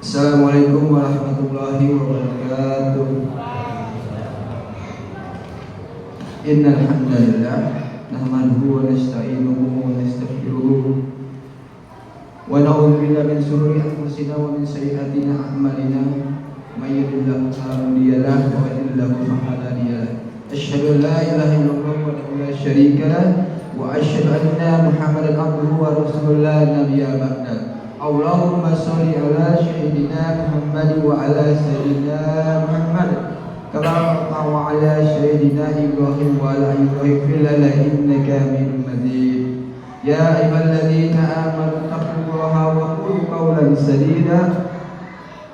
Assalamualaikum warahmatullahi wabarakatuh. Innal hamdalillah nahmaduhu wa nasta'inuhu wa nastaghfiruh wa na'udzu billahi min shururi anfusina wa min sayyiati a'malina may yahdihillahu fala mudilla lahu wa may yudlil fala hadiya lahu. Asyhadu an la ilaha illallah wa la syarika lahu wa asyhadu anna Muhammadan abduhu wa rasuluhu la nabiyya ba'dahu. Allahumma sholli ala sayyidina Muhammad wa ala sayyidina Muhammad kama wa ala sayyidina Ibrahim wa ala Ibrahim fil alamin innaka Hamidum Majid. Ya ayyuhalladzina amanu taqullaha wa qulu qawlan sadida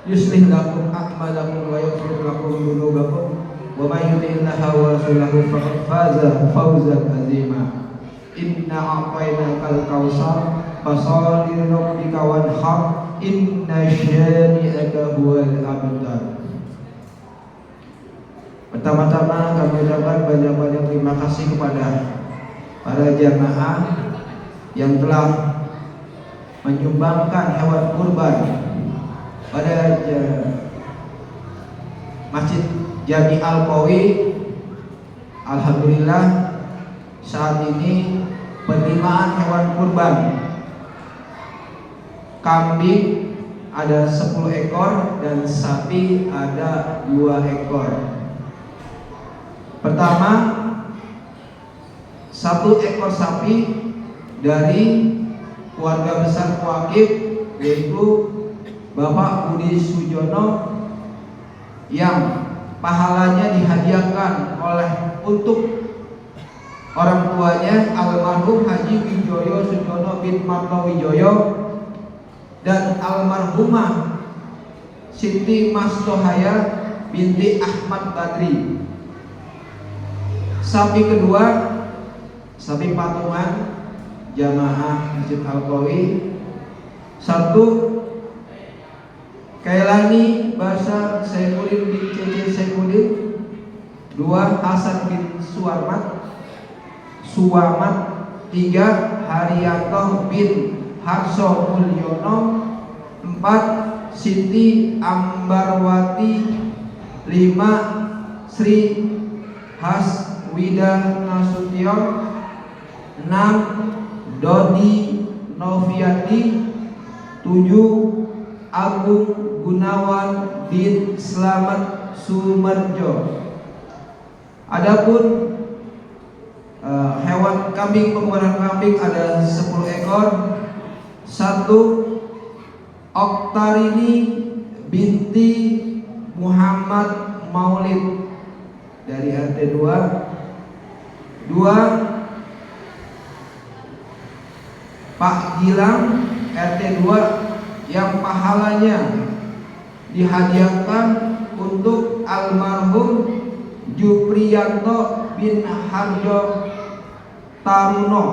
yuslih lakum a'malakum wa yaghfir lakum dzunubakum wa may yuti'illaha wa rasulahu faqad faza fawzan 'azima. Inna a'tainakal kautsar fasholli li rabbika wanhar inna syani'aka huwal abtar. Pertama-tama kami ucapkan banyak-banyak terima kasih kepada para jamaah yang telah menyumbangkan hewan kurban pada Masjid Jami Al-Qawi. Alhamdulillah saat ini penerimaan hewan kurban kambing ada 10 ekor dan sapi ada 2 ekor. Pertama, 1 ekor sapi dari keluarga besar Kuakib, yaitu Bapak Budi Sujono, yang pahalanya dihadiahkan untuk orang tuanya almarhum Haji Wijoyo Sujono bin Marto Wijoyo dan almarhumah Siti Mastohaya binti Ahmad Badri. Sapi kedua, sapi patungan jamaah Masjid Al-Qawi, 1 Kailani Basar Saifuddin bin Cece Saifuddin, 2 Hasan bin Suwamat, 3 Haryanto bin Harso Mulyono, 4 Siti Ambarwati, 5 Sri Haswida Nasution, 6 Dodi Noviati, 7 Agung Gunawan bin Slamet Sumerjo. Adapun hewan kambing, pengorbanan kambing ada 10 ekor. 1 Oktarini binti Muhammad Maulid dari RT 2. 2 Pak Gilang RT 2 yang pahalanya dihadiahkan untuk almarhum Jupriyanto bin Harjo Taruno.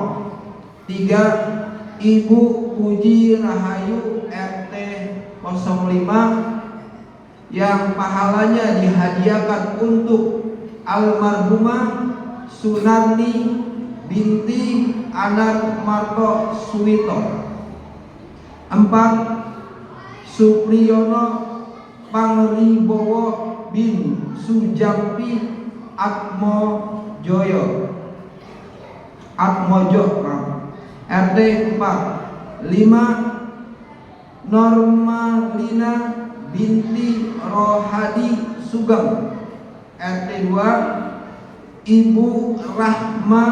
3 Ibu Puji Rahayu RT 05 yang pahalanya dihadiahkan untuk almarhumah Sunarni binti Anar Marto Suwito. 4 Supriyono Pangribowo bin Sujampi Atmojo RT 4. 5 Normalina binti Rohadi Sugeng RT 2. Ibu Rahma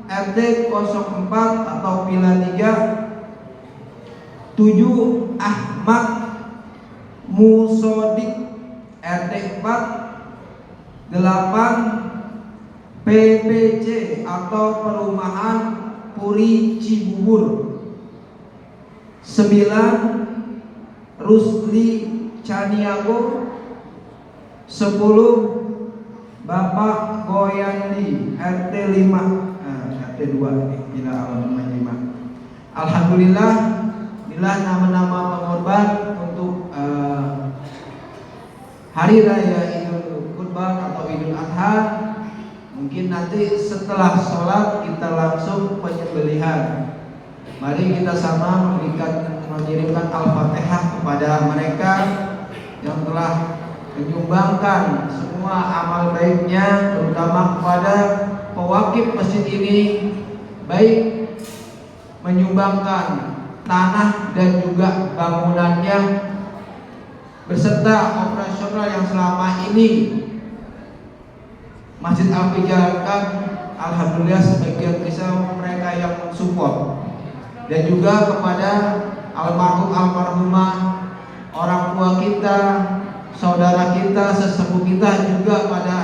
RT 04 atau Pila 3. 7 Ahmad Musodik RT 4. 8 PPC atau Perumahan Puri Cibubur. 9 Rusli Caniago. 10 Bapak Goyandi RT 5 RT 2 bila alamat 5. Alhamdulillah, inilah nama-nama pengorban untuk Hari Raya Idul Kurban atau Idul Adha. Mungkin nanti setelah sholat kita langsung penyembelihan. Mari kita sama mengirimkan Al-Fatihah kepada mereka yang telah menyumbangkan semua amal baiknya, terutama kepada pewakif masjid ini, baik menyumbangkan tanah dan juga bangunannya beserta operasional yang selama ini Masjid Al-Qawi jalankan. Alhamdulillah sebagian besar mereka yang mensupport, dan juga kepada almarhumah orang tua kita, saudara kita, sesepuh kita, juga pada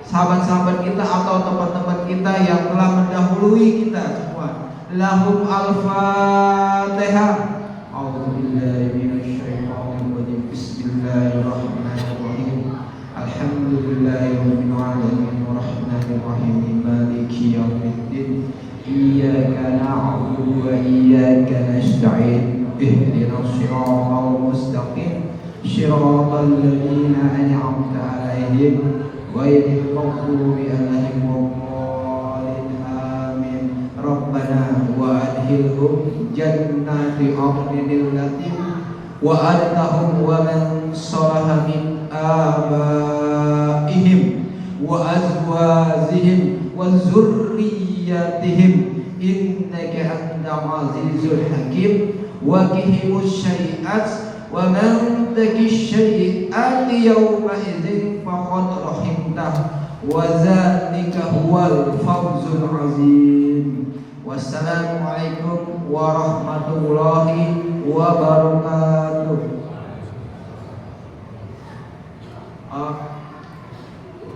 sahabat-sahabat kita atau teman-teman kita yang telah mendahului kita semua. Lahum al-Fatihah. A'udzubillahi minasyaitonir وإياك نستعين اهدنا الصراط المستقيم صراط الذين أنعمت عليهم غير المغضوب عليهم ولا الضالين ربنا وأدخلهم جنات عدن التي وأدخلهم ومن صلح من آبائهم وأزواجهم وذرياتهم إنك أنت العزيز الحكيم وقهم السيئات ومن تق السيئات يومئذ فقد رحمته وذلك هو الفوز العظيم والسلام عليكم ورحمة الله wabarakatuh.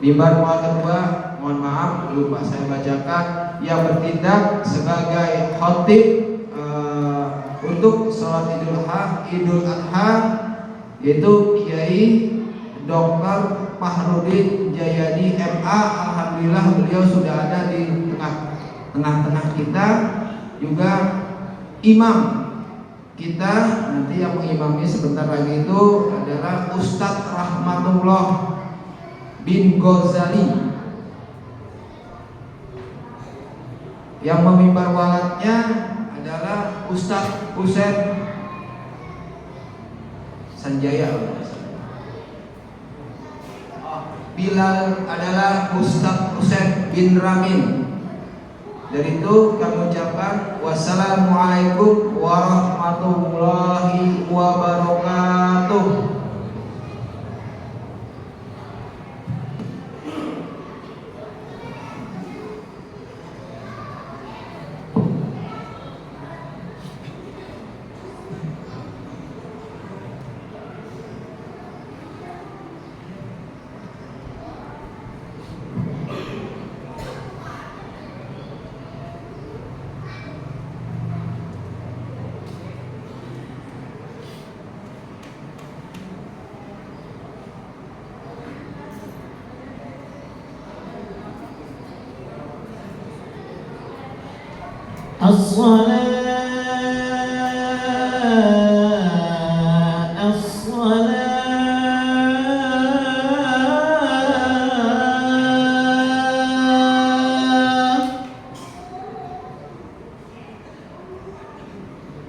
Mimbar mual kedua, mohon maaf lupa saya bacakan, yang bertindak sebagai khatib untuk sholat Idul Adha yaitu Kiai Dr. Fahrudin Jayadi MA. Alhamdulillah beliau sudah ada di tengah-tengah kita. Juga imam kita nanti yang mengimami sebentar lagi itu adalah Ustadz Rahmatullah bin Ghazali. Yang memimbar walatnya adalah Ustadz Husain Sanjaya. Bilal adalah Ustadz Husain bin Ramin. Dari itu kami ucapkan wassalamualaikum warahmatullahi wabarakatuh.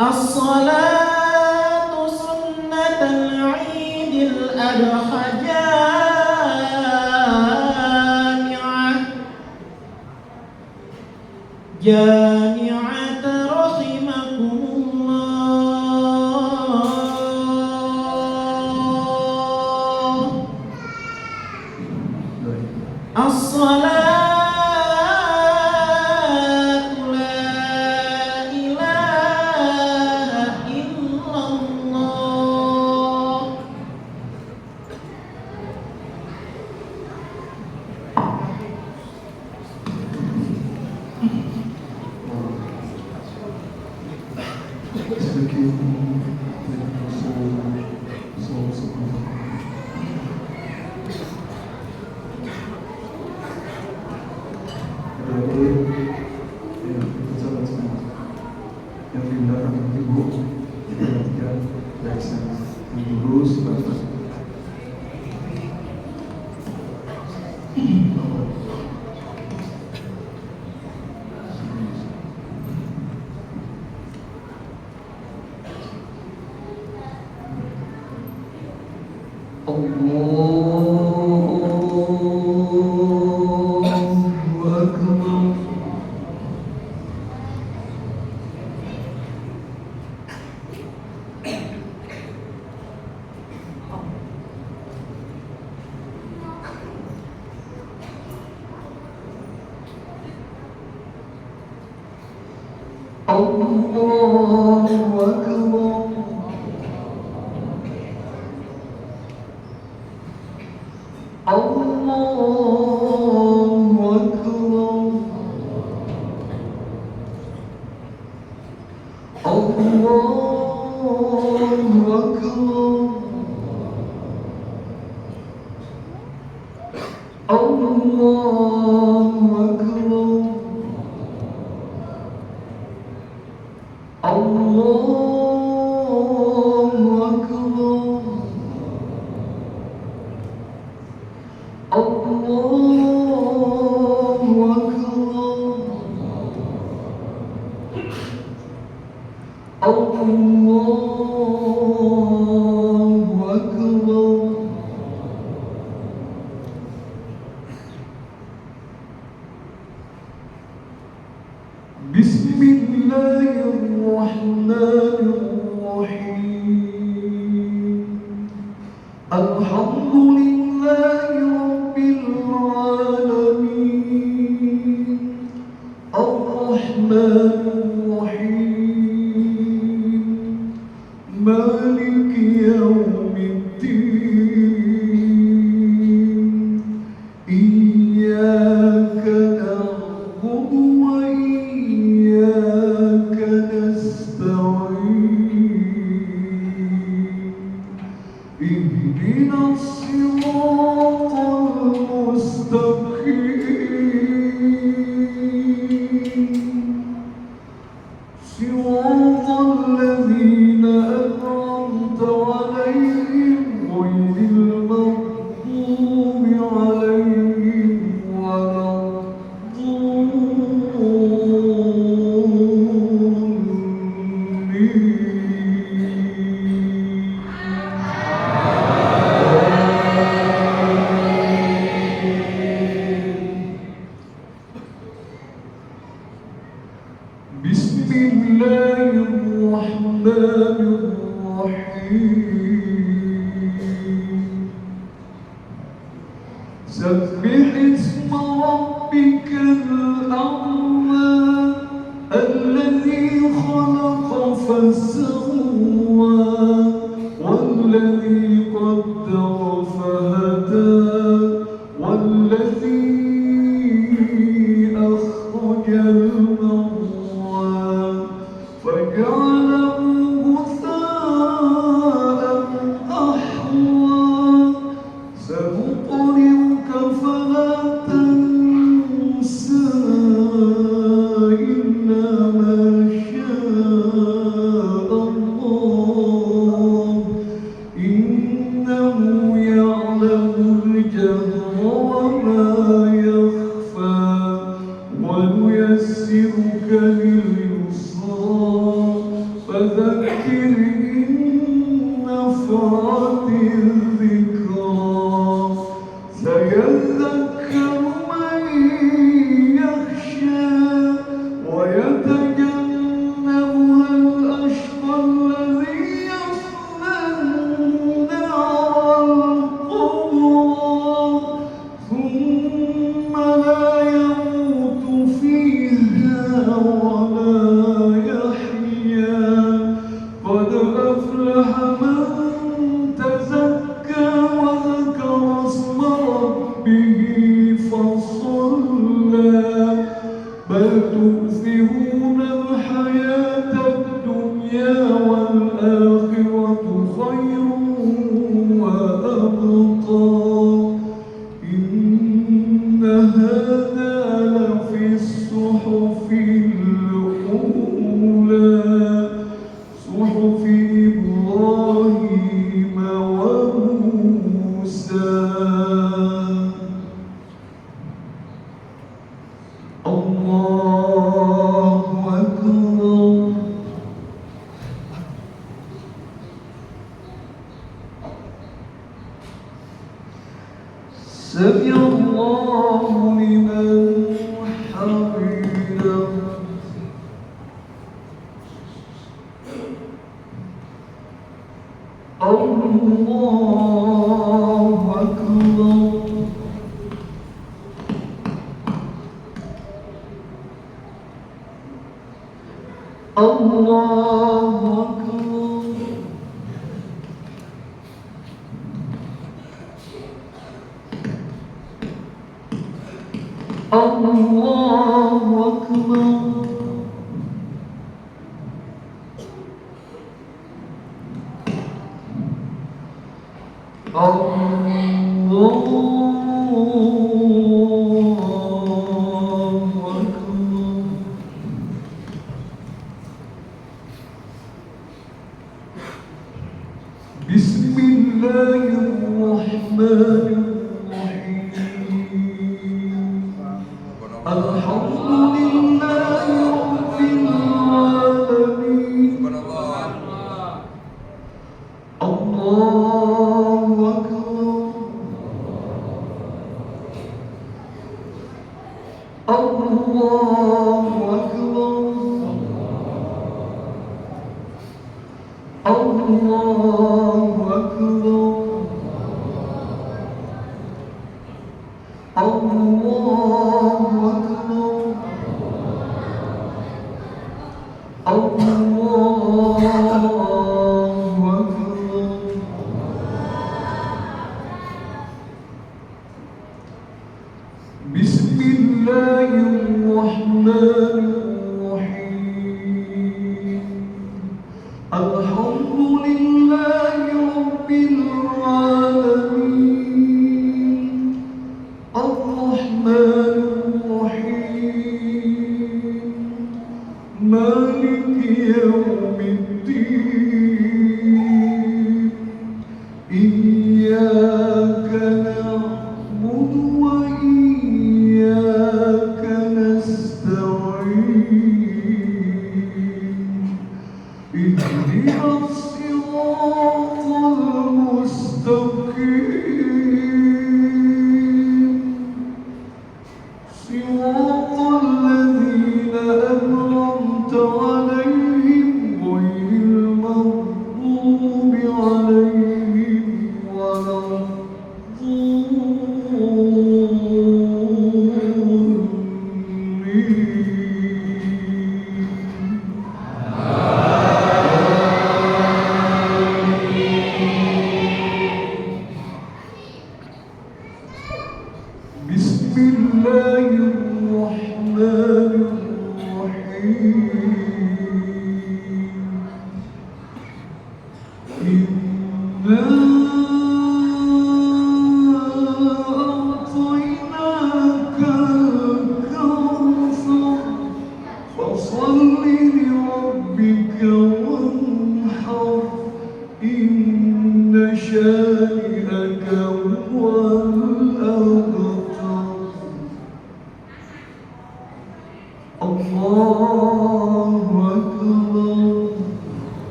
As-salatu sunnatul Idul Adha jami'at rahimakumullah. As-salatu yang di belakang ibu diperhatikan dari sana, ibu sebatas Allahu Akbar. Allahu Akbar. Allahu Akbar. Allahu Akbar. الحمد لله رب العالمين الرحمن الرحيم مالك يوم الدين إياك نعبد وإياك نستعين اهدنا الصراط المستقيم صراط الذين أنعمت عليهم غير المغضوب عليهم ولا بسم الله الرحمن الرحيم سبح اسم ربك الأعلى الذي خلق فسوى والذي قدر فهدى والذي أخرج المرعى فجعله غثاء أحوى سنقرئك فلا تنسى إلا ما شاء الله إنه يعلم الجهر وما يخفى ونيسرك لليسرى فذكر إن نفعت الذكرى سيذكر من يخشى ويتجنبها الأشقى الذي يصلى النار الكبرى ثم لا يموت فيها ولا يحيا قد أفلح من تزكى وذكر اسم ربه فصلى بل تؤثرون الحياة الدنيا والآخرة خير وأبقى إن هذا لفي الصحف الأولى صحف إبراهيم وموسى الله أكبر سمع الله لمن حمده الله أكبر الله أكبر الله أكبر بسم الله الرحمن الرحيم الحمد لله رب العالمين الله أكبر الله أكبر الله أكبر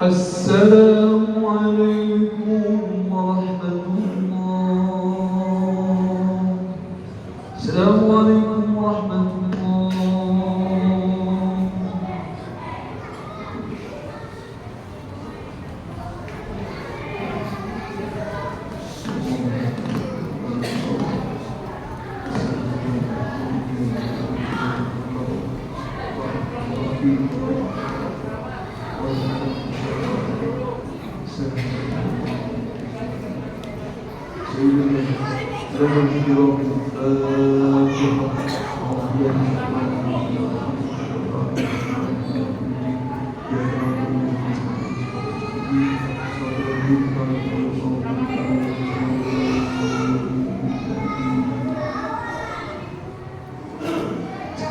السلام عليكم ورحمة الله. السلام عليكم ورحمة الله.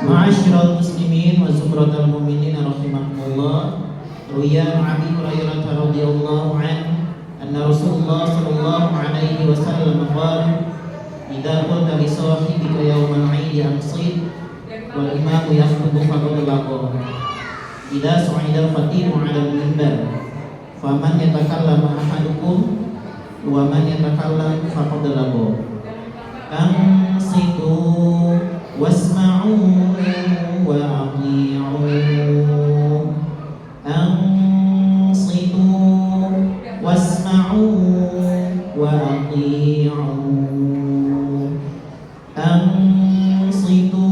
Ma'asyiral muslimin wa zumratal mu'minin rahimakumullah. Ruya Abi Hurairah radhiyallahu anhu anna Rasulullah sallallahu alaihi wasallam qala idza qulta li sahibika yawmal 'id amsid wal imamu yakhutubu faqad laqa idza su'ida al-khatibu 'ala al-minbar faman yatakallamu ahadukum wa man yatakallam faqad laqa ansitu wasma'u wa ati'u ansitu wasma'u wa ati'u ansitu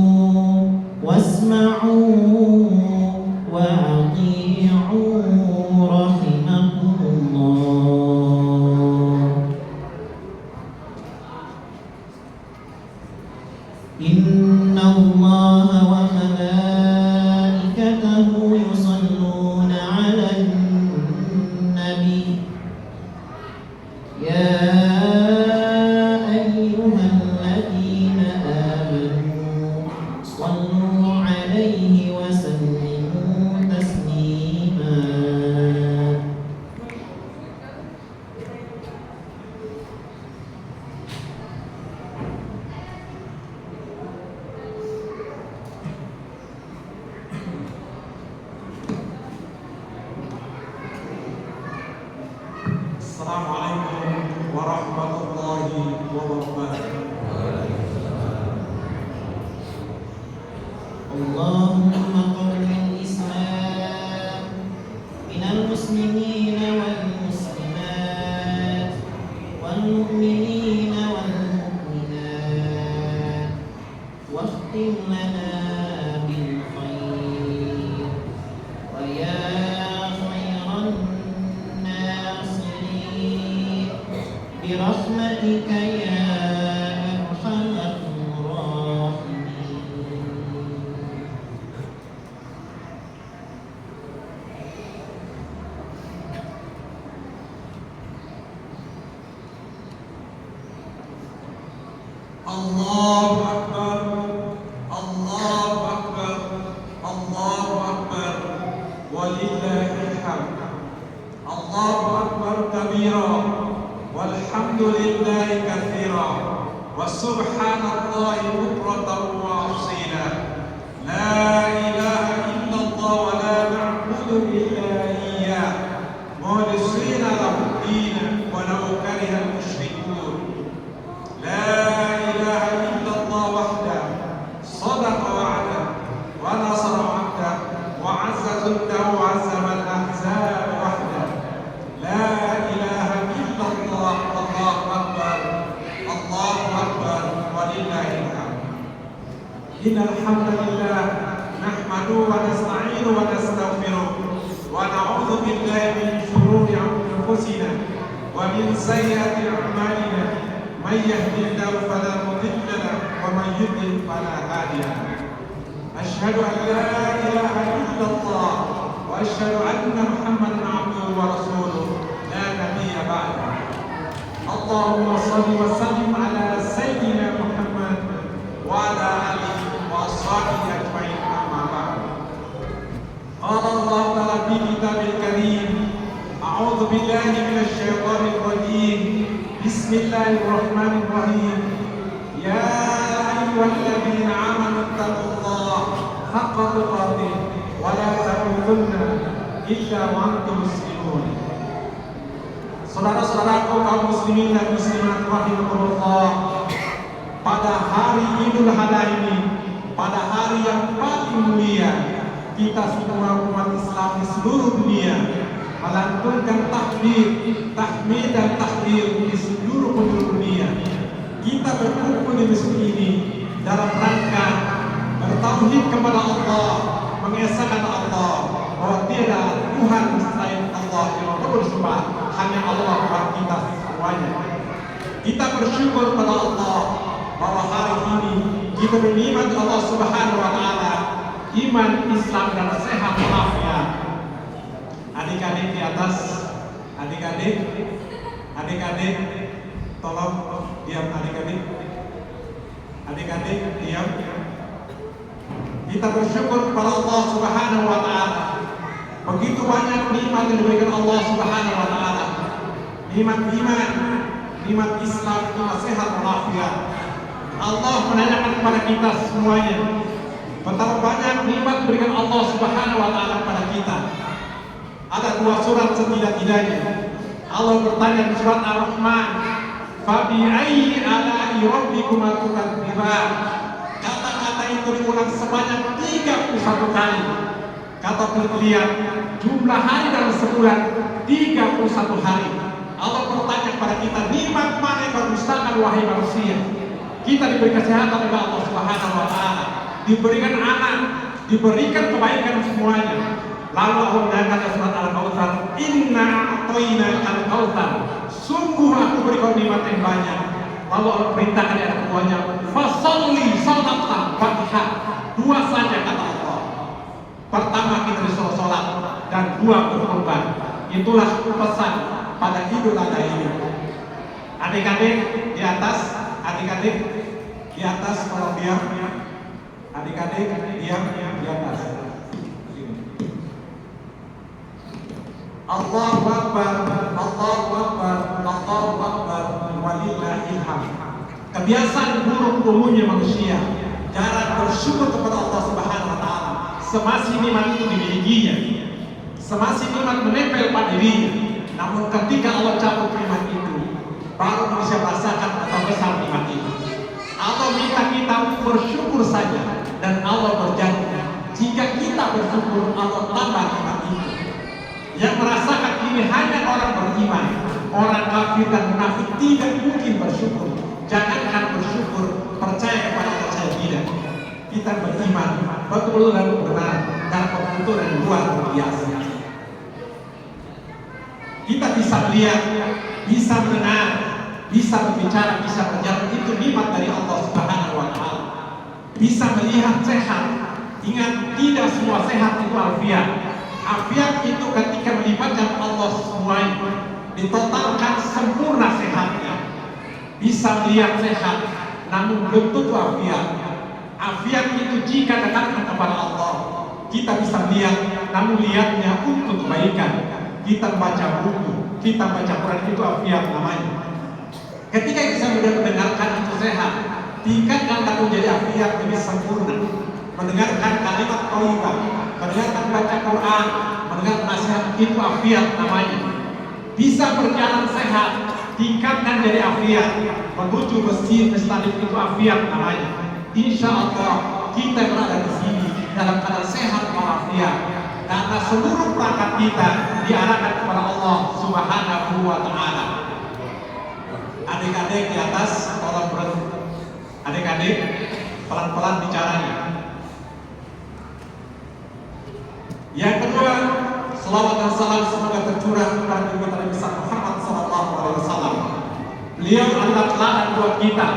Assalamualaikum warahmatullahi wabarakatuh. Allahumma qawwil Islam minal muslimina wal muslimat wal mu'minina wal mu'minat wakhtim lana bil khair wa ya khairan nasirin bi rahmatika ya arhamar rahimin. Allahu Akbar, Allahu Akbar, Allahu Akbar, walillahil hamd. Allahu Akbar kabira, walhamdulillahi katsira, wa subhanallahi bukratan wa asila. La ilaha illallah wa la na'budu illa iyyah, mukhlisina lahu ad-din wa law karihal musyrikun. La ilaha illallah wahdah, sadaqa wa'dah, wa nasara 'abdah, wa 'azza jaddahu wa 'azzama al-ahzab wahdah. La ilaha illallah, Allahu akbar, Allahu akbar, walillahil hamd. Innal hamdalillah nahmaduhu wa nasta'inuhu wa nastaghfiruh wa na'udzu billahi min shururi anfusina wa min sayyiati a'malina. من يهده الله فلا مضل له ومن يضلل فلا هادي له. أشهد أن لا إله إلا الله وأشهد أن محمدا عبده ورسوله لا نبي بعده. اللهم صل وسلم على سيدنا محمد وعلى آله وأصحابه أجمعين. أما بعد. قال الله تعالى في كتابه الكريم: أعوذ بالله من الشيطان الرجيم. بسم الله الرحمن الرحيم. يا أيها الذين آمنوا اتقوا الله حق تقاته ولا تموتن إلا وأنتم مسلمون. Saudara-saudaraku kaum muslimin dan muslimat rahimakumullah, pada hari Idul Adha ini, pada hari yang paling mulia, kita semua umat Islam di seluruh dunia melantunkan takbir, tahmid dan takbir di seluruh penjuru dunia. Kita berkumpul di masjid ini dalam rangka bertauhid kepada Allah, mengesahkan Allah bahwa tiada Tuhan selain Allah yang bersembah, hanya Allah Tuhan kita semuanya. Kita bersyukur pada Allah bahwa hari ini kita menikmati Allah Subhanahu wa taala iman, Islam dan sehat walafiat. Adik-adik di atas, adik-adik, tolong diam adik-adik, diam. Kita bersyukur kepada Allah Subhanahu wa taala. Begitu banyak nikmat yang diberikan Allah Subhanahu wa taala. Nikmat iman, nikmat Islam, nikmat sehat walafiat. Allah menanyakan kepada kita semuanya, betapa banyak nikmat diberikan Allah Subhanahu wa taala kepada kita. Ada dua surat setidak-tidaknya. Allah bertanya di surat Ar-Rahman, "Fabi ayyi ala'i rabbikuma tukadziban?" Kata-kata itu diulang sebanyak 31 kali. Kata lihat jumlah hari dalam sebulan 31 hari. Allah bertanya kepada kita, nikmat mana yang berdustakan wahai manusia? Kita diberi kesehatan oleh Allah Subhanahu wa taala, diberikan anak, diberikan kebaikan semuanya. Lalu Allah mengatakan surat Al-Kautsar, "Inna a'tainaka al-kautsar." Sungguh aku berikan nikmat yang banyak. Lalu Allah perintahkan di ayat keduanya, "Fasholli sholatan Fatihah." Dua saja kata Allah. Pertama kita disuruh sholat dan dua berkorban. Itulah pesan pada Idul Adha ini. Adik-adik di atas, kalau diam. Adik-adik diam di atas. Allahu Akbar, Allahu Akbar, Allahu Akbar, walillahil hamd. Kebiasaan buruk umumnya manusia jarang bersyukur kepada Allah Subhanahu wa taala semasih nikmat itu dimilikinya, semasih nikmat menempel pada dirinya. Namun ketika Allah cabut yang merasakan ini hanya orang beriman. Orang kafir dan munafik tidak mungkin bersyukur. Jangankan bersyukur, percaya kepada Allah saja tidak. Kita beriman, betul dan benar, dan betul dan luar biasa. Kita bisa melihat, bisa mendengar, bisa berbicara, bisa berjalan, itu nikmat dari Allah Subhanahu wa Ta'ala. Bisa melihat sehat. Ingat, tidak semua sehat itu afiat. Afiat itu ketika melibatkan Allah semuanya, ditotalkan sempurna sehatnya. Bisa melihat sehat, namun belum tentu afiat. Afiat itu jika datang kepada Allah, kita bisa melihat, namun lihatnya untuk kebaikan. Kita baca buku, kita baca Quran, itu afiat namanya. Ketika bisa mendengarkan itu sehat, tingkatkan lalu jadi afiat lebih sempurna. Mendengarkan kalimat thayyibah, mendengarkan baca Quran, mendengar nasihat, itu afiat namanya. Bisa berjalan sehat, tingkatkan jadi afiat. Menuju masjid, mustaqim, itu afiat namanya. Insya Allah kita berada di sini dalam keadaan sehat walafiat, karena seluruh perangkat kita diarahkan kepada Allah Subhanahu wa Ta'ala. Adik-adik di atas, tolong berhenti. Adik-adik, pelan-pelan bicaranya. Yang kedua, selawat dan salam semoga tercurah kepada Nabi besar Muhammad SAW. Beliau adalah teladan buat kita,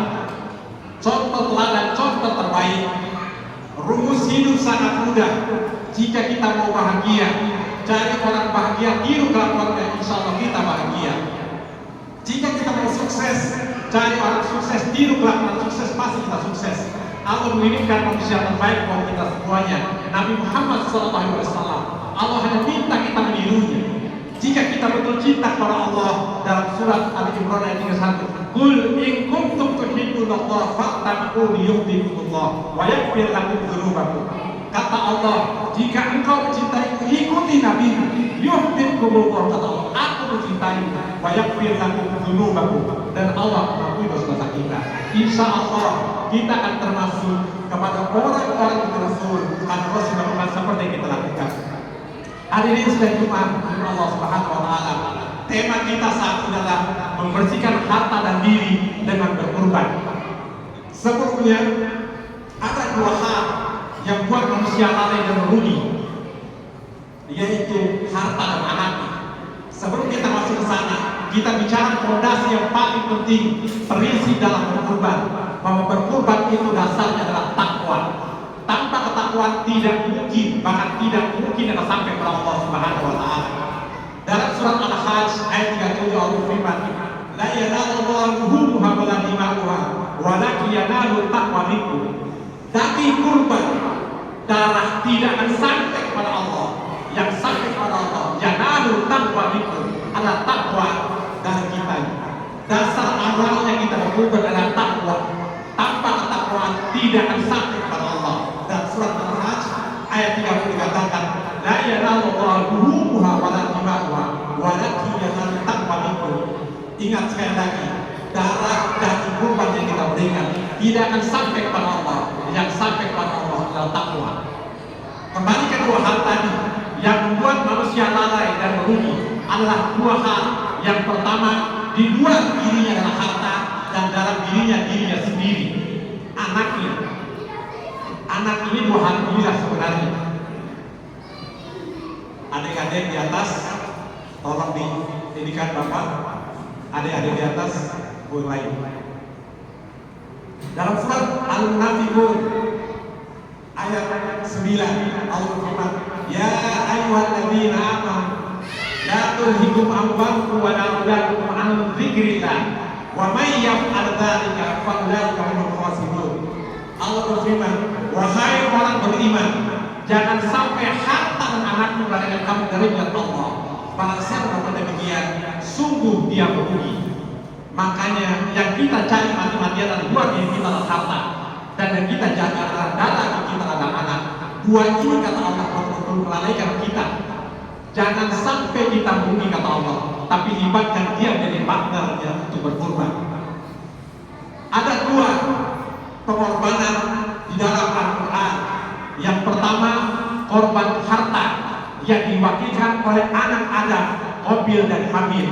contoh teladan, contoh terbaik. Rumus hidup sangat mudah. Jika kita mau bahagia, cari orang bahagia, tiru kelakuannya, insya Allah kita bahagia. Jika kita mau sukses, cari orang sukses, tiru kelakuan sukses, pasti kita sukses. Allah mengirimkan manusia terbaik buat kita semuanya, Nabi Muhammad SAW. Allah hanya minta kita menirunya. Jika kita betul cinta kepada Allah, dalam surat Ali Imran ayat 31, Qul in kuntum tuhibbunallaha fattabi'uni yuhibbukumullah wa yaghfir lakum dzunubakum. Kata Allah, jika engkau mencintaiku, ikuti Nabi, yuhibbukumullah, kata Allah, aku mencintai, wa yaghfir lakum dzunubakum, dan Allah mengampuni dosa-dosa kita. Insya Allah kita akan termasuk kepada orang-orang yang Rasul, karena Rasul melakukan seperti yang kita lakukan. Hadirin sekalian Jumat, Allah Subhanahu wa Ta'ala. Tema kita saat ini adalah membersihkan harta dan diri dengan berkorban. Sebelumnya ada dua hal yang buat manusia lalai dan merugi, yaitu harta dan anak. Sebelum kita masuk ke sana, kita bicara fondasi yang paling penting terisi dalam berkorban. Bahwa berkorban itu dasarnya adalah takwa. Tanpa ketakwaan tidak mungkin, bahkan tidak mungkin akan sampai kepada Allah Subhanahu wa Ta'ala. Dalam surat Al-Hajj ayat 37 Allah firman, la yanalullahu luhumuha wala dima'uha walakin yanalu taqwa minkum. Daging kurban, darah tidak akan sampai kepada Allah. Yang sampai kepada Allah, yanalu taqwa minkum, adalah takwa dari kita. Dasar awalnya kita berkorban adalah takwa. Tanpa ketakwaan tidak akan sampai kepada Allah. Dan surat Al-Hajj ayat 30 dikatakan, la yanalullahu luhumuha wala dima'uha walakin yanalu taqwa minkum. Ingat sekali lagi, darah dan kurban yang kita berikan tidak akan sampai kepada Allah. Yang sampai kepada Allah adalah takwa. Kembali ke dua hal tadi yang membuat manusia lalai dan merugi adalah dua hal. Yang pertama, di luar dirinya adalah harta, dan dalam dirinya sendiri, anaknya. Anak ini dua hal inilah sebenarnya. Adik-adik di atas, tolong didikan Bapak. Adik-adik di atas, mulai. Dalam surat Al-Munafiqun ayat 9, Allah berfirman, ya ayyuhalladzina amanu la tulhikum amwalukum wa la auladukum an dzikrillah wa may yaf'al dzalika fa ulaika humul khasirun. Allah berfirman, wahai orang beriman, jangan sampai harta dan anakmu lalaikan kamu dari ingat Allah. Barang siapa pada demikian, sungguh dia merugi. Makanya yang kita cari mati-matian adalah dua diri kita adalah harta, dan yang kita jaga adalah darah kita adalah anak. Dua ini kata Allah betul-betul melalaikan kita. Jangan sampai kita merugi kata Allah, tapi libatkan dia menjadi partnernya untuk berkorban. Ada dua pengorbanan di dalam Al-Quran. Yang pertama, korban harta yang diwakilkan oleh anak-anak Qabil dan Habil.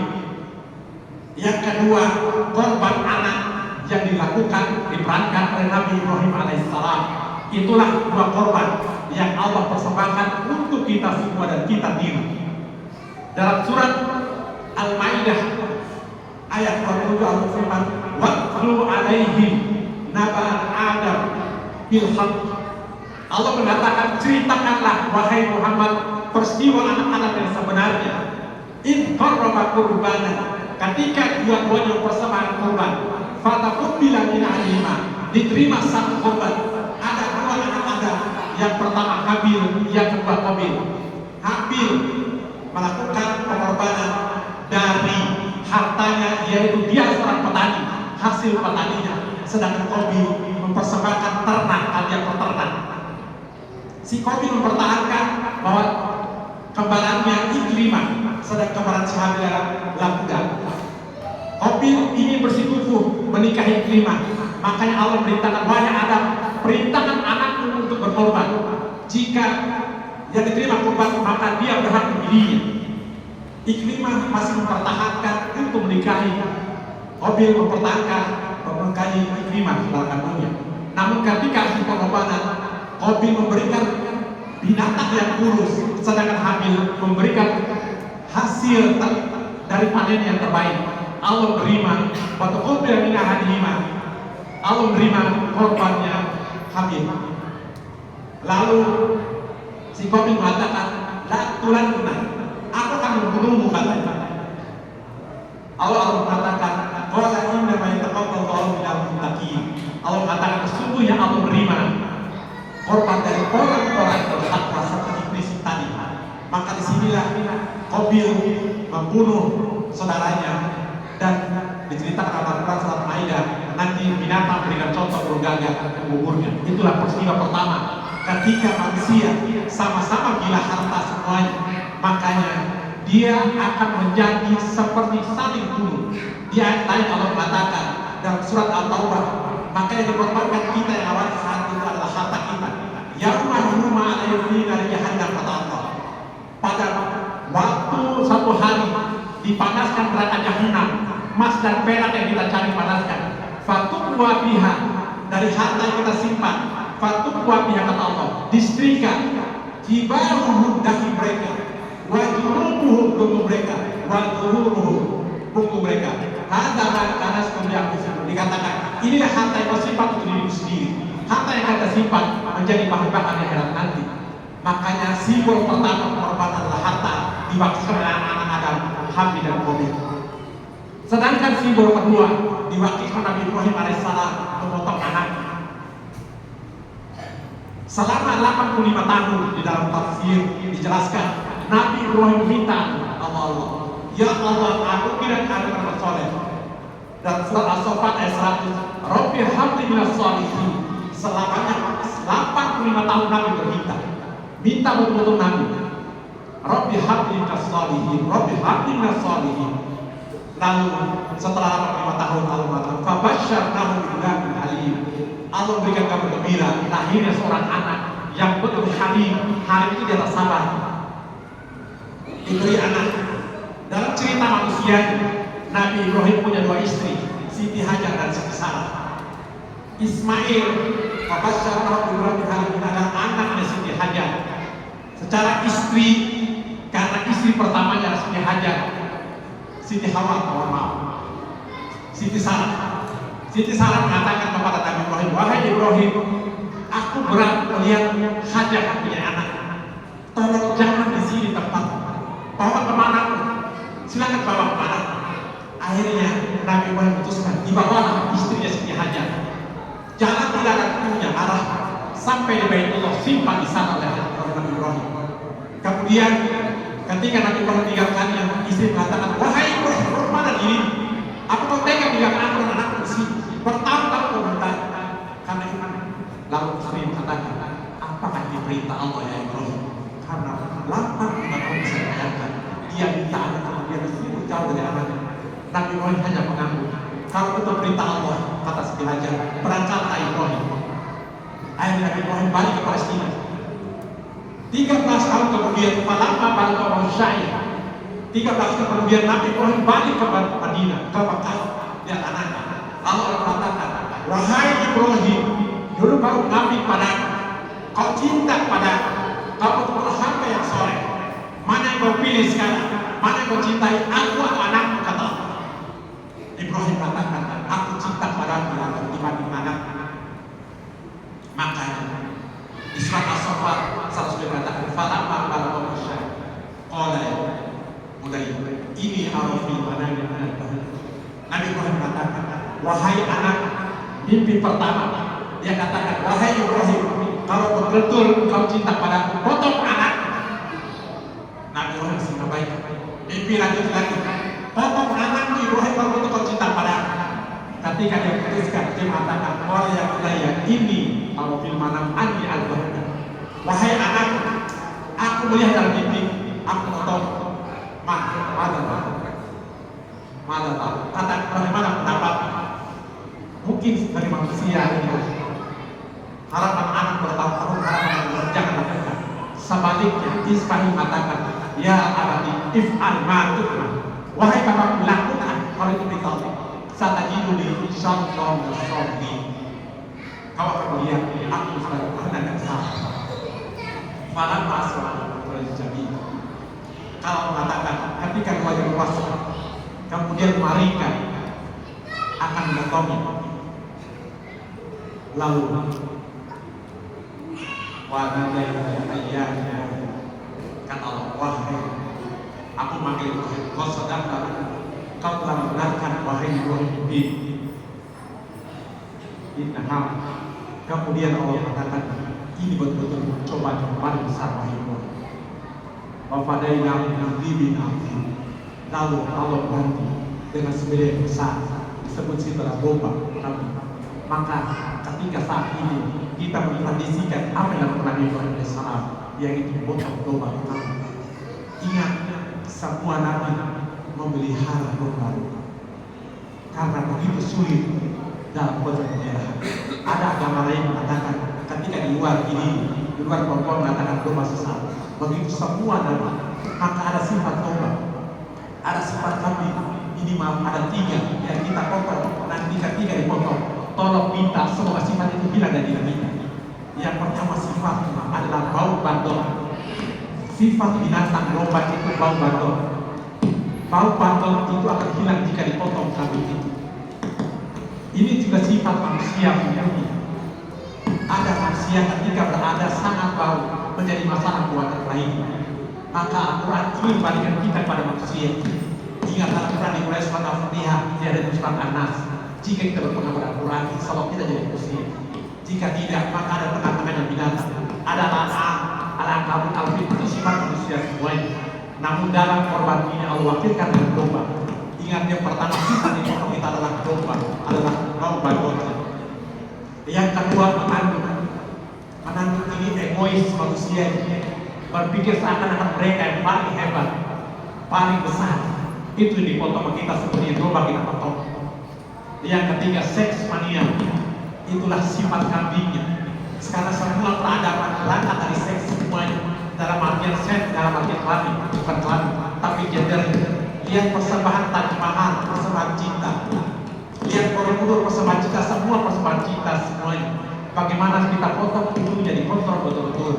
Yang kedua, korban anak yang diperankan oleh Nabi Ibrahim alaihissalam. Itulah dua korban yang Allah persembahkan untuk kita semua dan kita diri. Dalam surat Al-Maidah ayat 27 Allah firman, "Watlu 'alaihim naba Adam bil haqq." Allah mengatakan, ceritakanlah wahai Muhammad peristiwa anak-anak yang sebenarnya. In qarraba qurbanan, ketika dua-duanya persembahan kurban, fataqabbala min ahadihima, diterima satu korban. Ada dua anak Adam, yang pertama Habil, yang kedua Qabil. Habil melakukan pengorbanan dari hartanya, yaitu dia seorang petani, hasil petaninya, sedangkan Qabil mempersembahkan ternak, hadiah peternak. Si Qabil mempertahankan bahwa kembarannya Ikrimah, sedang kembaran si Habil Labudan. Qabil ingin bersikukuh menikahi Ikrimah, makanya Allah perintahkan, wahai Adam, perintahkan anakmu untuk berkorban. Jika yang diterima korban, maka dia berhak memilihnya. Ikrimah masih mempertahankan untuk menikahi. Qabil mempertahankan menikahi Ikrimah setelah dunia. Namun ketika hasil pengorbanan, Qabil memberikan binatang yang kurus, sedangkan Habil memberikan hasil dari panen yang terbaik. Allah menerima waktu Qabil min ahadihima, Allah menerima korbannya Habil. Lalu si Qabil mengatakan, la tulanna, aku akan membunuhmu, katanya. Allah mengatakan, qala inna ma yataqabbalu Allahu minal muttaqin. Allah mengatakan, sesungguhnya Allah menerima korban dari orang-orang yang bertakwa seperti prinsip tadi. Maka disinilah Qabil membunuh saudaranya, dan diceritakan dalam Al-Quran surat Al-Maidah, nanti binatang berikan contoh bergaga menguburnya. Itulah peristiwa pertama ketika manusia sama-sama gila harta semuanya, makanya dia akan menjadi seperti saling bunuh. Di ayat lain Allah mengatakan dalam surat Al-Taubah, maka yang dikorbankan kita yang awal saat itu adalah harta kita. Yauma huma alayhi dari jahannam, kata Allah. Pada waktu satu hari dipanaskan neraka jahanam, emas dan perak yang kita cari panaskan. Fatukwa biha, dari harta yang kita simpan. Fatukwa biha, kata Allah, disetrika. Jibaruhum, dahi mereka, wajuruhum, tubuh mereka, wajuruhum, punggung mereka. Hadza kanas kumyakum, dikatakan inilah harta yang kau simpan untuk dirimu sendiri. Harta yang kita simpan menjadi bahan-bahan yang akhirat nanti. Makanya simbol pertama pengorbanan adalah harta diwakilkan oleh anak Adam, Habil dan Qabil. Sedangkan simbol kedua diwakilkan Nabi Ibrahim alaihissalam memotong anaknya. Selama 85 tahun di dalam tafsir dijelaskan, Nabi Ibrahim minta Allah, ya Allah, aku tidak ada anak soleh. Dan surat As-Saffat ayat 100, Rabbi habli minas sholihin. Selamanya 85 tahun Nabi berminta, minta betul-betul Nabi, Rabbi habli minas sholihin, Rabbi habli minas sholihin. Lalu setelah 85 tahun Allah mengatakan, fabasyarnahu bighulamin halim. Allah memberikan kabar gembira, lahirnya seorang anak yang betul halim. Halim itu di atas sabar, diberi anak. Dalam cerita manusia, Nabi Ibrahim punya dua istri, Siti Hajar dan Siti Sarah. Ismail, fabasyarnahu bighulamin halim, adalah anaknya Siti Hajar. Secara istri, karena istri pertamanya Siti Hajar, Siti Hawa, Siti Sarah. Siti Sarah mengatakan kepada Nabi Ibrahim, wahai Ibrahim, aku berat melihat Hajar punya anak. Tolong jangan di sini tempat, bawa kemana pun, silakan bawa kemana. Akhirnya Nabi Ibrahim memutuskan dibawalah istrinya Siti Hajar. Jalan dilarang punya arah sampai di Baitullah, simpan di sana oleh Nabi Ibrahim. Kemudian ketika Nabi Ibrahim tinggalkannya, istri mengatakan, wahai Ibrahim, kemana diri? Aku mau tega tinggalkan aku dan anakku di sini. Bertahun-tahun kau bertanya, karena itu. Lalu istri mengatakan, apakah diperintah Allah ya Ibrahim? Karena lapar tidak kau bisa bayangkan. Dia minta anak, kemudian disuruh jauh dari anaknya. Nabi Ibrahim hanya mengangguk. Kalau betul perintah Allah, kata Siti Hajar, berangkatlah Ibrahim. Akhirnya Nabi Ibrahim balik ke Palestina. 13 tahun kemudian, falamma balagha masyayikh, 13 tahun kemudian Nabi Ibrahim balik ke Madinah, ke Mekah, lihat anaknya. Allah berkata, wahai Ibrahim, dulu kau nabi padaku, kau cinta padaku, kau betul hamba yang soleh. Mana yang kau pilih sekarang? Mana yang kau cintai? Aku atau anakmu, kata Allah. Ibrahim katakan, aku cinta padamu dibanding anakmu. Makanya di surat As-Saffat sudah katakan, falamma balagha asyad qala mulai ini arafil manami min al-bahr. Nabi Ibrahim katakan, wahai anak, mimpi pertama dia katakan, wahai Ibrahim, kalau betul kau cinta padaku, potong anak. Nabi Ibrahim singa baik. Mimpi lanjut lagi, potong anakmu Ibrahim kalau betul kau cinta padaku. Ketika dia putuskan, dia mengatakan, wahai ya bunayya, ini arafil manam anni al-bahr. Wahai anakku, aku melihat dalam mimpi, aku potong. Mana tahu? Kata bagaimana pendapat? Mungkin dari manusia ini harapan anak bertahun-tahun, harapan jangan lakukan. Sebaliknya, Ismail mengatakan, ya abadi, if'al ma tu'mar. Wahai bapakku, lakukan kalau itu ditolak. Satajiduni insyaallah as-sabirin. Kau akan melihat aku sebagai anak yang sabar. Falam asma terjadi. Kalau mengatakan ketika wajah puasa, kemudian mereka akan mengotomi, lalu wadadai ayahnya kata Allah, wahai aku manggil Ibrahim, kau sadaqta, kau telah membenarkan wahai Ibrahim innaham. Kemudian Allah katakan, ini betul-betul cobaan paling besar wahai Ibrahim. Wafadaina bin Abi. Lalu Allah ganti dengan sebeda yang besar, disebut setelah domba. Maka ketika saat ini kita mentradisikan apa yang dilakukan Nabi Ibrahim AS, yang itu potong domba. Ingat, semua nabi memelihara domba karena begitu sulit dalam proses pemeliharaan. Ada agama lain mengatakan ketika di luar ini, di luar kelompok mengatakan domba sesat. Begitu semua nabi, maka ada sifat domba, ada sifat kambing. Ini maaf, ada 3 yang kita potong. Nanti ketika dipotong, tolong minta semua sifat itu hilang dari diri kita. Yang pertama sifat adalah bau bandol. Sifat binatang domba itu bau bandol. Bau bandol itu akan hilang jika dipotong kambing itu. Ini juga sifat manusia ini. Ada manusia ketika berada sangat bau menjadi masalah buat orang lain. Maka Al-Quran ingin membalikan kita pada manusia. Ingat Al-Quran di mulai surat Al-Fatihah, dia ada di surat An-Nas. Jika kita berpegang pada Al-Quran, insya Allah kita jadi manusia. Jika tidak, maka ada tengah-tengah yang binatang. Ada la'an, ada kabut, al-fit, itu sifat manusia semuanya. Namun dalam korban ini Allah wakilkan dengan domba. Ingat yang pertama sifat yang kita adalah domba, adalah domba domba. Yang kedua menanduk. Menanduk ini egois manusia ini. Berpikir seakan-akan mereka yang paling hebat, paling besar. Itu yang dipotong kita seperti domba kita potong. Yang ketiga seks mania. Itulah sifat kambingnya. Sekarang semua peradaban berangkat dari seks semuanya. Dalam artian seks, dalam artian kelamin, bukan kelamin, tapi gender. Lihat persembahan Taj Mahal, persembahan cinta. Lihat Borobudur, persembahan cinta, semua persembahan cinta semuanya. Bagaimana kita potong itu menjadi kontrol betul-betul.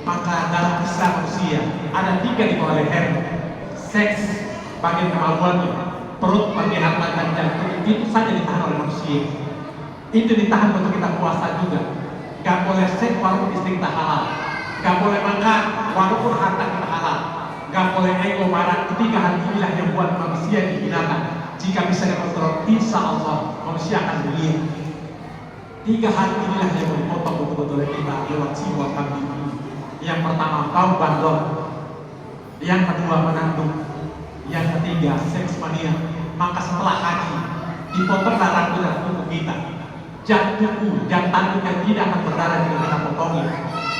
Maka dalam kisah manusia ada 3 di bawah leher. Seks bagian kemaluannya, perut bagian harta dan jantung, itu saja ditahan oleh manusia. Itu ditahan untuk kita puasa juga. Gak boleh seks walaupun istri kita halal. Gak boleh makan walaupun harta kita halal. Gak boleh ego marah. 3 hal inilah yang buat manusia di binatang. Jika bisa dikontrol, insya Allah manusia akan mulia. 3 hal inilah yang dipotong betul-betul kita lewat jiwa kambing. Yang pertama bau bandol, yang kedua menanduk, yang ketiga seks mania. Maka setelah haji dipotong darah dari tubuh kita. Jantung dan tanduk yang tidak akan berdarah jika kita potongi.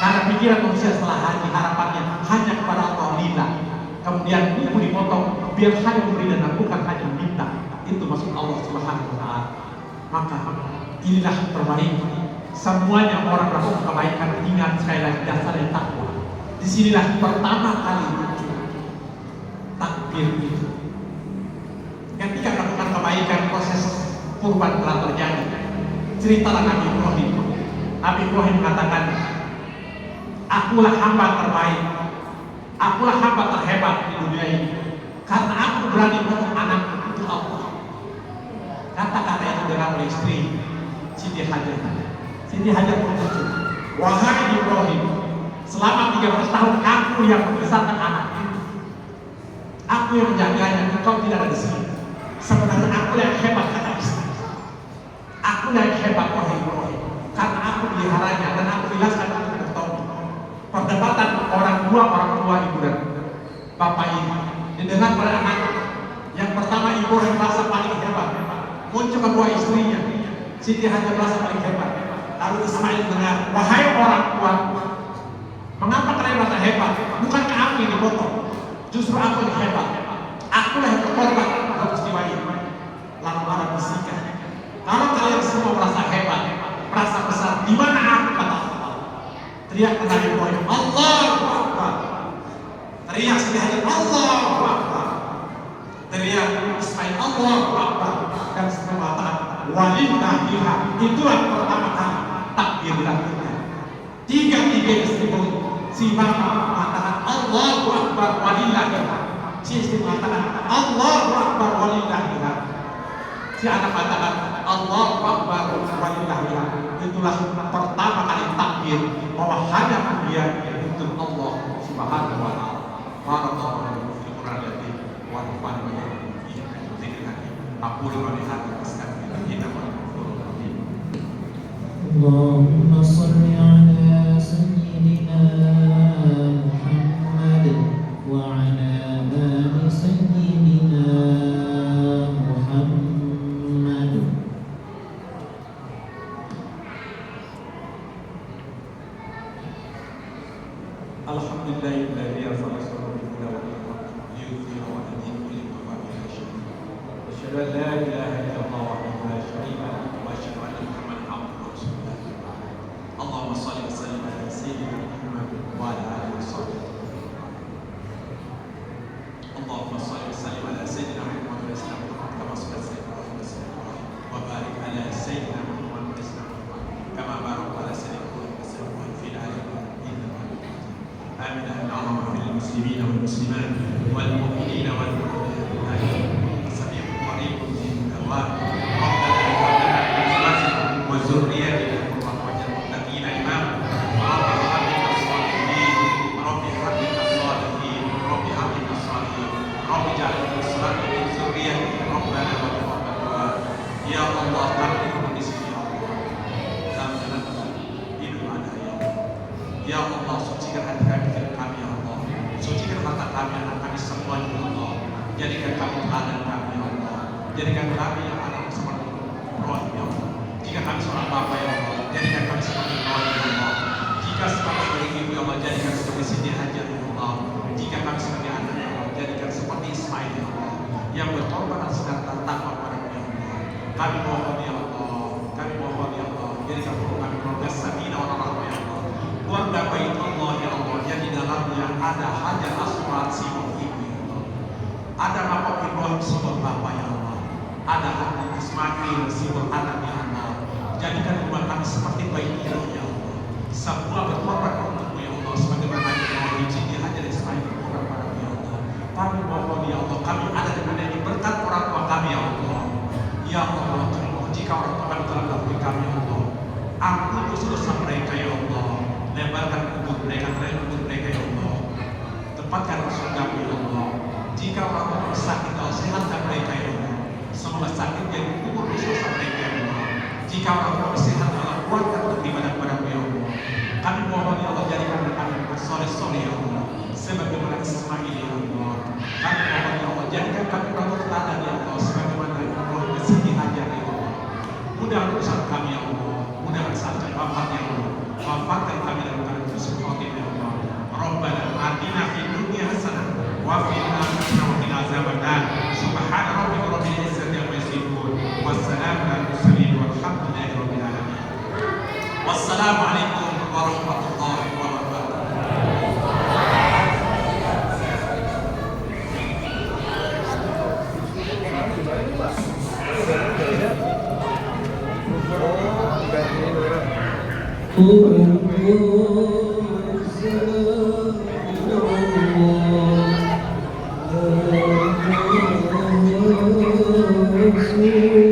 Karena pikiran manusia setelah haji harapannya hanya kepada Allah lillah. Kemudian tubuh dipotong biar hanya memberi dan bukan hanya meminta. Itu maksud Allah Subhanahu wa Ta'ala. Maka inilah perbaikan. Semuanya orang melakukan kebaikan, ingat sekali lagi dasar yang takwa. Disinilah pertama kali muncul takwa. takbir itu. Ketika melakukan kebaikan, proses kurban telah terjadi. Ceritalah Nabi Ibrahim. Nabi Ibrahim mengatakan, akulah hamba terbaik, akulah hamba terhebat di dunia ini, karena aku berani memeluk anakku untuk Allah. Kata-kata itu dengar oleh istri Siti Hajar. Siti Hajar berkata, wahai Ibrahim, selama 13 tahun aku yang membesarkan anak itu, aku yang menjaganya, engkau tidak ada di sini. Sebenarnya aku yang hebat, kata istri. Aku yang hebat, wahai Ibrahim, karena aku meliharanya dan aku jelaskan untuk bertaubat. Perdebatan orang tua ibu dan bapak ini didengar oleh anak. Yang pertama Ibrahim merasa paling hebat, muncul kedua istrinya, Siti Hajar merasa paling hebat. Lalu Ismail dengar, wahai orang tua, mengapa kalian merasa hebat? Bukankah aku yang dipotong? Justru aku yang hebat. Akulah yang berkorban dalam peristiwa ini. Lalu ada bisikan, kalau kalian semua merasa hebat, merasa besar, di mana aku, kata Allah? Teriak Nabi Ibrahim, Allahu Akbar. Teriak Siti Hajar, Allahu Akbar. Teriak Ismail, Allahu Akbar. Dan semua mengatakan, walillahillah. Itulah pertama kali takbir dilakukan. Tiga-tiga istri si bapak mengatakan Allahu Akbar walillahillah. Si istri mengatakan Allahu Akbar walillahillah. Si anak mengatakan Allahu Akbar walillahillah. Itulah pertama kali takbir bahwa hanya kemuliaan untuk Allah Subhanahu wa taala. Barakallahu fil Qur'an wa nafa'ana bihi dzikran. Aku melihat astaghfirullah wa اللهم صل على سيدنا محمد وعلى آل سيدنا محمد. Alhamdulillahilladzi arsala rasulahu bil huda wa dinil haqq liyudhhirahu 'ala dini kullihi wa kafa billahi shahidan. Asyhadu an la ilaha illallah wahdahu la syarika lahu wa asyhadu anna Muhammadan abduhu wa rasuluh. Allahumma shalli wa sallim ala sayyidina Muhammad wa ala alihi wa sahbihi. Allahumma shalli wa sallim ala sayyidina Muhammad wa sallam kama sallaita wa barik ala sayyidina Muhammad wa sallam kama barakta ala sayyidina Muhammad wa sallam fil alamin. آمين اللهم اغفر للمسلمين والمسلمات والمؤمنين والمؤمنات السميع القريب من الدعوات ربنا هب لنا من ازواجنا وذرياتنا قرة اعين للمتقين اماما رب هب لنا الصالحين رب هب لنا الصالحين رب هب لنا الصالحين رب اجعل لنا الصلاة من ذريتنا ربنا وتقبل دعاء يا الله kami di sini ya Allah dalam jalan hidup ada ya Allah. Ya Allah, sucikan hati kami ya Allah, sucikan mata kami, anak kami semuanya ya Allah. Jadikan kami teladan kami ya Allah, jadikan kami yang anak seperti Ibrahim ya Allah. Jika kami seorang bapak ya Allah, jadikan kami seperti Ibrahim ya Allah. Jika sebagai ibu ya Allah, jadikan seperti Siti Hajar ya Allah. Jika kami sebagai anak ya Allah, jadikan seperti Ismail ya Allah, yang berkorban atas dasar takwa padamu ya Allah. Kami mohon ya Allah, kami mohon ya Allah, jadikan kami keluarga sakinah wa rahmah ya Allah. Keluarga bait Allah ya Allah, yang di dalamnya ada Hajar Aswad simbol ibu ya Allah, ada makam Ibrahim simbol bapak ya Allah, ada Hajar Ismail simbol anak ya Allah. Jadikan rumah kami seperti baitnya ya Allah, semua berkorban untukmu ya Allah, sebagaimana Ibrahim Siti Hajar Ismail berkorban padamu ya Allah. Kami mohon ya Allah, kami ada di dunia ini berkat orang tua kami ya Allah. Ya Allah, jika orang tua kami telah mendahului kami ya Allah, ampuni dosa-dosa mereka ya Allah. Lebarkan kubur mereka ya Allah. Tempatkan surga ya Allah. Jika orang sakit atau sehatkan mereka ya Allah. Semoga sakit yang kubur dosa mereka ya Allah. Jika orang sehat Allah kuatkan untuk ibadah padamu ya Allah. Kami mohon ya Allah, jadikan kami bersoleh-soleh ya Allah, sebagaimana Ismail ya Allah. Kami mohon ya Allah, jadikan kami berlaku teladan ya Allah, sebagaimana Ibrahim dan Siti Hajar ya Allah. Mudah urusan kami ya Allah, mudah saja wafat ya Allah. Wafatkan kami dalam keadaan husnul khotimah ya Allah. Rabbana atina fid dunya hasanah wa fil akhirati wa qina azabannar. Subhana rabbika rabbil izzati amma yasifun. Wassalamu alal mursalin walhamdulillahi rabbil alamin. Wassalamu alaikum warahmatullahi wabarakatuh. Thank you.